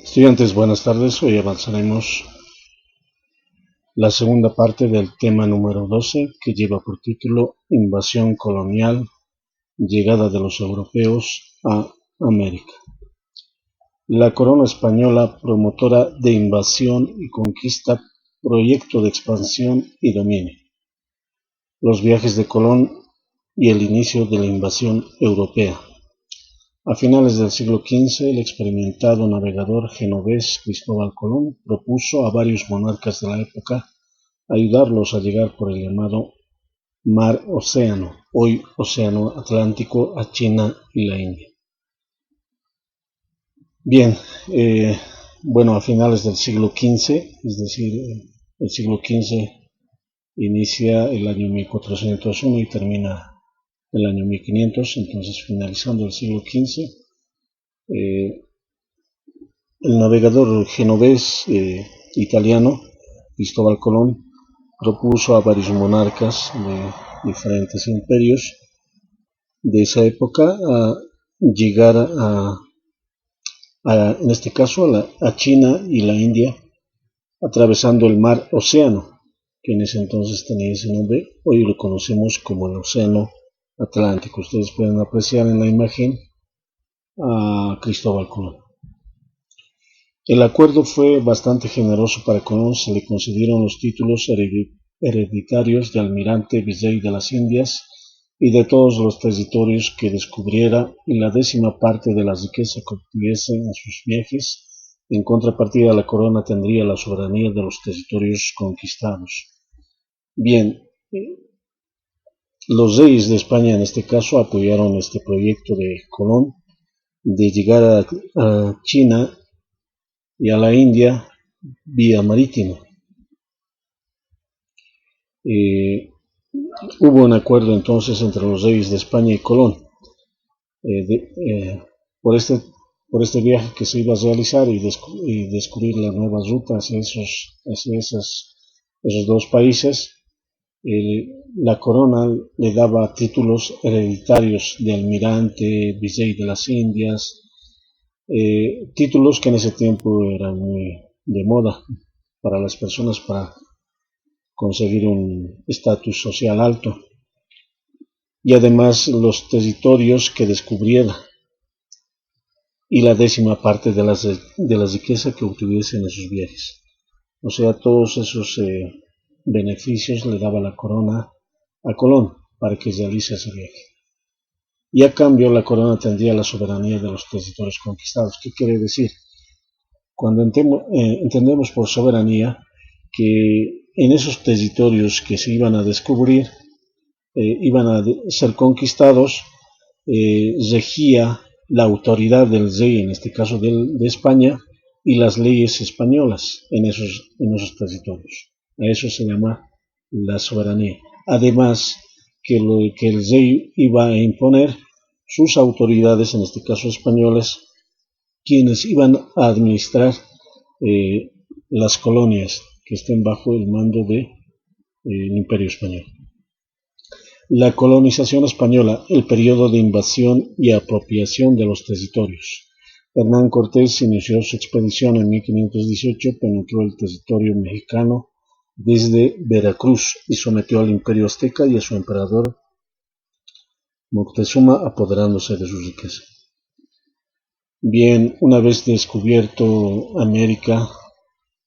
Estudiantes, buenas tardes. Hoy avanzaremos la segunda parte del tema número 12, que lleva por título Invasión colonial, llegada de los europeos a América. La corona española, promotora de invasión y conquista, proyecto de expansión y dominio. Los viajes de Colón y el inicio de la invasión europea. A finales del siglo XV, el experimentado navegador genovés Cristóbal Colón propuso a varios monarcas de la época ayudarlos a llegar por el llamado Mar Océano, hoy Océano Atlántico, a China y la India. Bien, a finales del siglo XV, es decir, el siglo XV inicia el año 1401 y termina el año 1500, entonces finalizando el siglo XV, el navegador genovés italiano Cristóbal Colón propuso a varios monarcas de diferentes imperios de esa época a llegar en este caso a China y la India, atravesando el mar Océano, que en ese entonces tenía ese nombre. Hoy lo conocemos como el Océano Atlántico. Ustedes pueden apreciar en la imagen a Cristóbal Colón. El acuerdo fue bastante generoso para Colón. Se le concedieron los títulos hereditarios de almirante virrey de las Indias y de todos los territorios que descubriera, y la 10ª parte de la riqueza que obtuviese en sus viajes. En contrapartida, la corona tendría la soberanía de los territorios conquistados. Bien, los reyes de España en este caso apoyaron este proyecto de Colón de llegar a China y a la India vía marítima. Hubo un acuerdo entonces entre los reyes de España y Colón por este viaje que se iba a realizar y descubrir la nueva ruta hacia esos dos países. La corona le daba títulos hereditarios de almirante, virrey de las Indias, títulos que en ese tiempo eran muy de moda para las personas para conseguir un estatus social alto, y además los territorios que descubriera y la 10ª parte de la riqueza que obtuviese en esos viajes. O sea, todos esos beneficios le daba la corona a Colón para que realice ese viaje. Y a cambio la corona tendría la soberanía de los territorios conquistados. ¿Qué quiere decir? Cuando entendemos por soberanía que en esos territorios que se iban a descubrir, iban a ser conquistados, regía la autoridad del rey, en este caso de España, y las leyes españolas en esos territorios. A eso se llama la soberanía. Además, que el rey iba a imponer sus autoridades, en este caso españoles, quienes iban a administrar las colonias que estén bajo el mando del Imperio Español. La colonización española, el periodo de invasión y apropiación de los territorios. Hernán Cortés inició su expedición en 1518, penetró el territorio mexicano desde Veracruz y sometió al Imperio Azteca y a su emperador Moctezuma, apoderándose de su riqueza. Bien, una vez descubierto América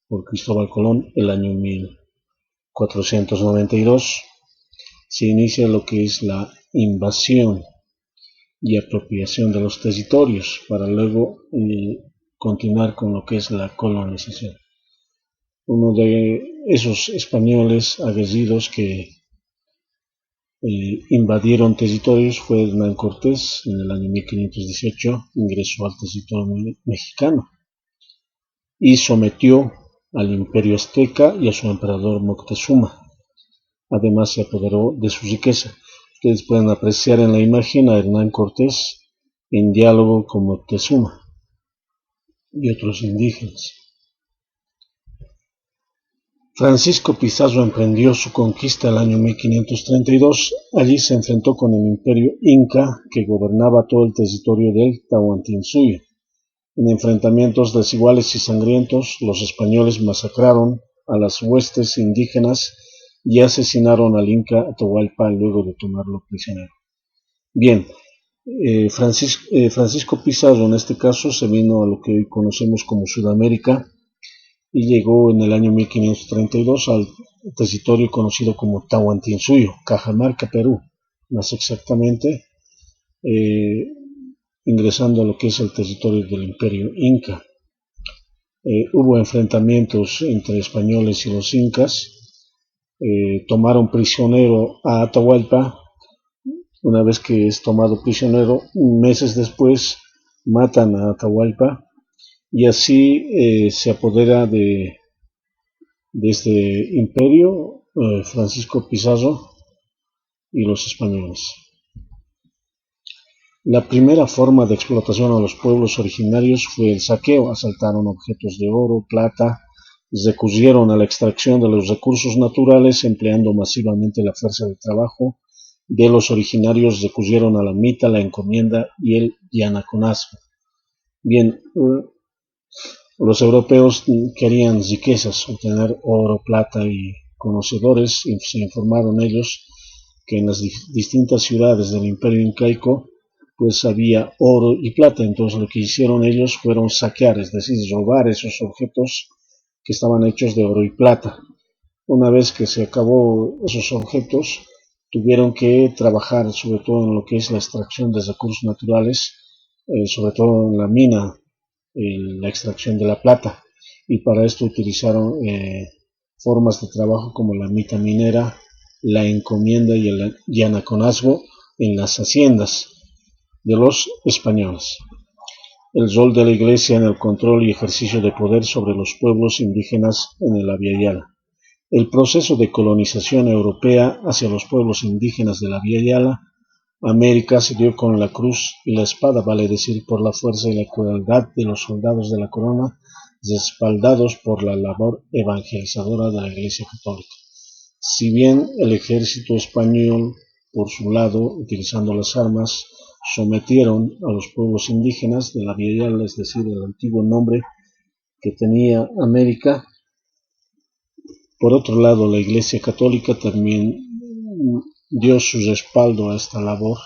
por Cristóbal Colón, el año 1492, se inicia lo que es la invasión y apropiación de los territorios, para luego continuar con lo que es la colonización. Uno de esos españoles aguerridos que invadieron territorios fue Hernán Cortés. En el año 1518 ingresó al territorio mexicano y sometió al Imperio Azteca y a su emperador Moctezuma. Además se apoderó de su riqueza. Ustedes pueden apreciar en la imagen a Hernán Cortés en diálogo con Moctezuma y otros indígenas. Francisco Pizarro emprendió su conquista el año 1532. Allí se enfrentó con el Imperio Inca, que gobernaba todo el territorio del Tahuantinsuyo. En enfrentamientos desiguales y sangrientos, los españoles masacraron a las huestes indígenas y asesinaron al Inca Atahualpa luego de tomarlo prisionero. Bien, Francisco Pizarro en este caso se vino a lo que hoy conocemos como Sudamérica y llegó en el año 1532 al territorio conocido como Tahuantinsuyo, Cajamarca, Perú, más exactamente ingresando a lo que es el territorio del Imperio Inca. Hubo enfrentamientos entre españoles y los incas, tomaron prisionero a Atahualpa. Una vez que es tomado prisionero, meses después matan a Atahualpa y así se apodera de este imperio Francisco Pizarro y los españoles. La primera forma de explotación a los pueblos originarios fue el saqueo. Asaltaron objetos de oro, plata, recurrieron a la extracción de los recursos naturales empleando masivamente la fuerza de trabajo de los originarios, recurrieron a la mita, la encomienda y el yanaconazgo. Bien, los europeos querían riquezas, obtener oro, plata y conocedores, y se informaron ellos que en las distintas ciudades del imperio incaico pues había oro y plata. Entonces lo que hicieron ellos fueron saquear, es decir, robar esos objetos que estaban hechos de oro y plata. Una vez que se acabó esos objetos, tuvieron que trabajar sobre todo en lo que es la extracción de recursos naturales, sobre todo en la mina, la extracción de la plata, y para esto utilizaron formas de trabajo como la mita minera, la encomienda y el yanaconazgo en las haciendas de los españoles. El rol de la Iglesia en el control y ejercicio de poder sobre los pueblos indígenas en el Abya Yala. El proceso de colonización europea hacia los pueblos indígenas de la Abya Yala América se dio con la cruz y la espada, vale decir, por la fuerza y la crueldad de los soldados de la corona, respaldados por la labor evangelizadora de la Iglesia Católica. Si bien el ejército español, por su lado, utilizando las armas, sometieron a los pueblos indígenas de la Abya Yala, es decir, el antiguo nombre que tenía América. Por otro lado, la Iglesia Católica también dio su respaldo a esta labor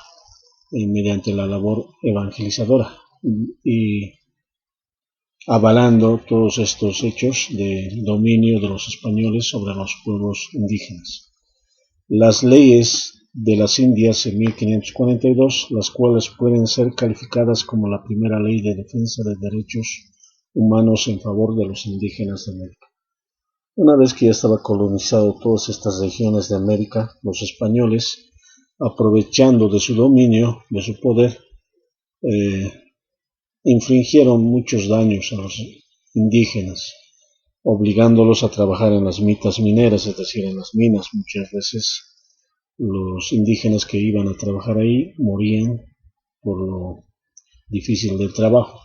mediante la labor evangelizadora y avalando todos estos hechos de dominio de los españoles sobre los pueblos indígenas. Las leyes de las Indias en 1542, las cuales pueden ser calificadas como la primera ley de defensa de derechos humanos en favor de los indígenas de América. Una vez que ya estaba colonizado todas estas regiones de América, los españoles, aprovechando de su dominio, de su poder, infligieron muchos daños a los indígenas, obligándolos a trabajar en las mitas mineras, es decir, en las minas. Muchas veces los indígenas que iban a trabajar ahí morían por lo difícil del trabajo.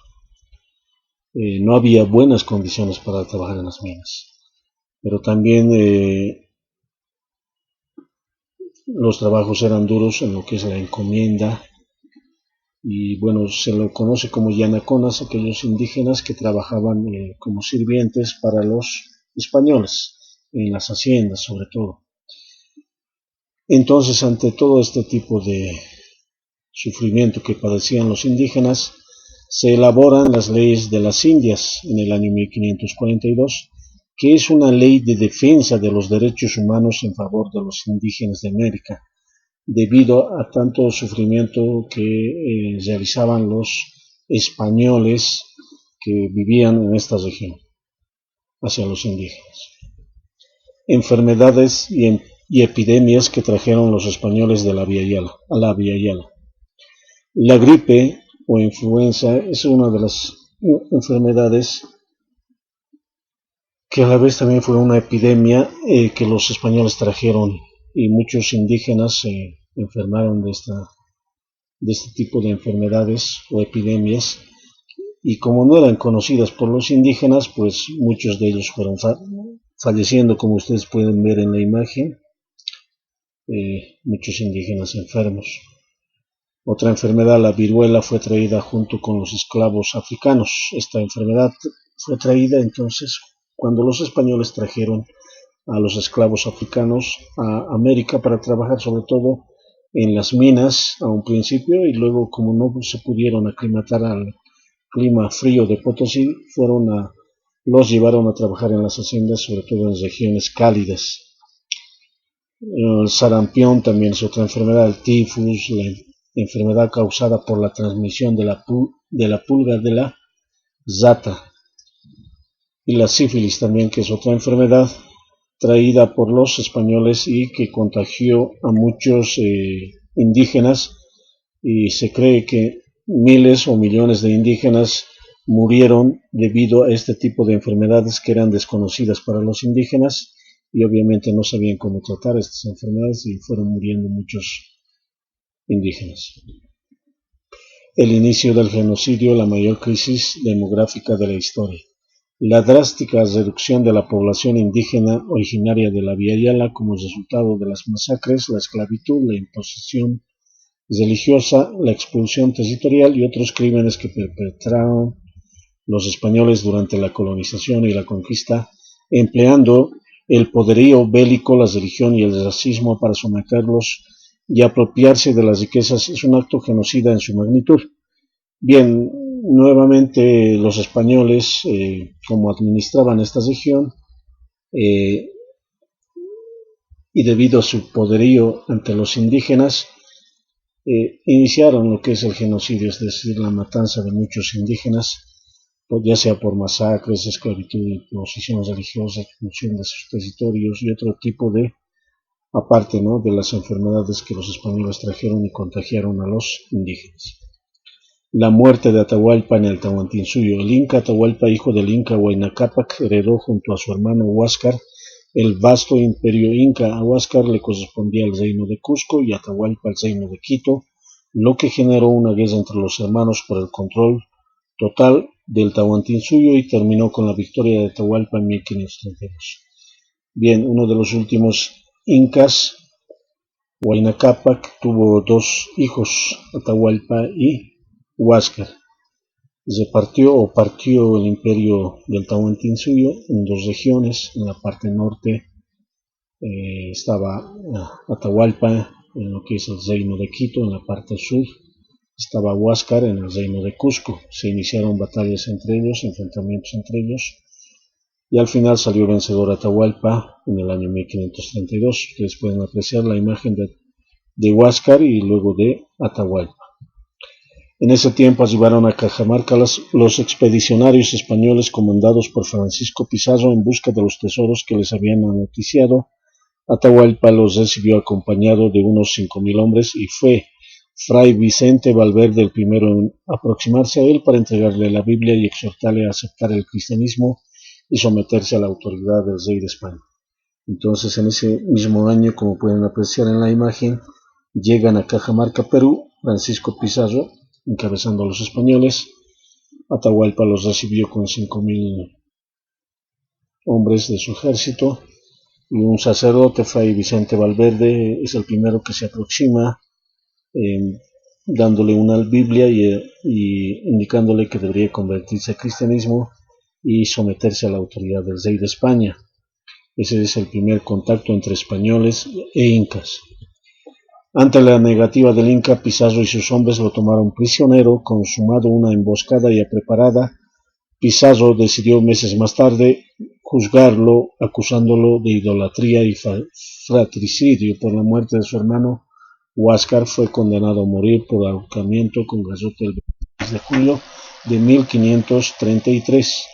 No había buenas condiciones para trabajar en las minas, pero también los trabajos eran duros en lo que es la encomienda, y bueno, se lo conoce como yanaconas, aquellos indígenas que trabajaban como sirvientes para los españoles, en las haciendas sobre todo. Entonces, ante todo este tipo de sufrimiento que padecían los indígenas, se elaboran las leyes de las Indias en el año 1542, que es una ley de defensa de los derechos humanos en favor de los indígenas de América, debido a tanto sufrimiento que realizaban los españoles que vivían en esta región hacia los indígenas. Enfermedades y epidemias que trajeron los españoles de la Abya Yala, a la Abya Yala. La gripe o influenza es una de las enfermedades que a la vez también fue una epidemia que los españoles trajeron, y muchos indígenas se enfermaron de este tipo de enfermedades o epidemias, y como no eran conocidas por los indígenas, pues muchos de ellos fueron falleciendo, como ustedes pueden ver en la imagen, muchos indígenas enfermos. Otra enfermedad, la viruela, fue traída junto con los esclavos africanos. Esta enfermedad fue traída entonces cuando los españoles trajeron a los esclavos africanos a América para trabajar sobre todo en las minas a un principio, y luego, como no se pudieron aclimatar al clima frío de Potosí, los llevaron a trabajar en las haciendas, sobre todo en regiones cálidas. El sarampión también es otra enfermedad, el tifus, la enfermedad causada por la transmisión de la pulga de la zata, y la sífilis también, que es otra enfermedad traída por los españoles y que contagió a muchos indígenas, y se cree que miles o millones de indígenas murieron debido a este tipo de enfermedades que eran desconocidas para los indígenas, y obviamente no sabían cómo tratar estas enfermedades y fueron muriendo muchos indígenas. El inicio del genocidio, la mayor crisis demográfica de la historia. La drástica reducción de la población indígena originaria de la Vía Yala como resultado de las masacres, la esclavitud, la imposición religiosa, la expulsión territorial y otros crímenes que perpetraron los españoles durante la colonización y la conquista, empleando el poderío bélico, la religión y el racismo para someterlos y apropiarse de las riquezas, es un acto genocida en su magnitud. Bien, nuevamente los españoles, como administraban esta región, y debido a su poderío ante los indígenas, iniciaron lo que es el genocidio, es decir, la matanza de muchos indígenas, ya sea por masacres, esclavitud, imposiciones religiosas, expulsión de sus territorios y otro tipo de, aparte, ¿no?, de las enfermedades que los españoles trajeron y contagiaron a los indígenas. La muerte de Atahualpa en el Tahuantinsuyo. El Inca Atahualpa, hijo del Inca Huayna Cápac, heredó junto a su hermano Huáscar el vasto imperio Inca. A Huáscar le correspondía el reino de Cusco y a Atahualpa el reino de Quito, lo que generó una guerra entre los hermanos por el control total del Tahuantinsuyo y terminó con la victoria de Atahualpa en 1532. Bien, uno de los últimos incas, Huayna Cápac, tuvo dos hijos, Atahualpa y Huáscar. Partió el imperio del Tahuantinsuyo en dos regiones. En la parte norte estaba Atahualpa en lo que es el reino de Quito, en la parte sur estaba Huáscar en el reino de Cusco. Se iniciaron batallas entre ellos, enfrentamientos entre ellos, y al final salió vencedor Atahualpa en el año 1532. Ustedes pueden apreciar la imagen de Huáscar y luego de Atahualpa. En ese tiempo arribaron a Cajamarca los expedicionarios españoles comandados por Francisco Pizarro en busca de los tesoros que les habían noticiado. Atahualpa los recibió acompañado de unos 5,000 hombres y fue Fray Vicente Valverde el primero en aproximarse a él para entregarle la Biblia y exhortarle a aceptar el cristianismo y someterse a la autoridad del rey de España. Entonces, en ese mismo año, como pueden apreciar en la imagen, llegan a Cajamarca, Perú, Francisco Pizarro encabezando a los españoles. Atahualpa los recibió con 5,000 hombres de su ejército, y un sacerdote, Fray Vicente Valverde, es el primero que se aproxima, dándole una Biblia y indicándole que debería convertirse al cristianismo y someterse a la autoridad del rey de España. Ese es el primer contacto entre españoles e incas. Ante la negativa del Inca, Pizarro y sus hombres lo tomaron prisionero. Consumado una emboscada ya preparada, Pizarro decidió meses más tarde juzgarlo, acusándolo de idolatría y fratricidio. Por la muerte de su hermano, Huáscar fue condenado a morir por ahorcamiento con garrote el 26 de julio de 1533.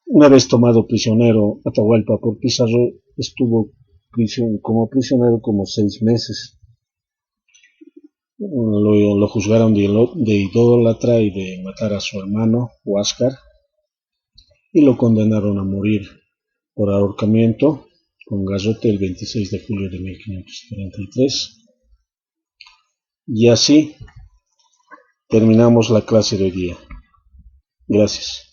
Una vez tomado prisionero Atahualpa por Pizarro, estuvo como prisionero como 6 meses. Lo juzgaron de idólatra y de matar a su hermano Huáscar, y lo condenaron a morir por ahorcamiento con garrote el 26 de julio de 1533. Y así terminamos la clase de hoy día. Gracias.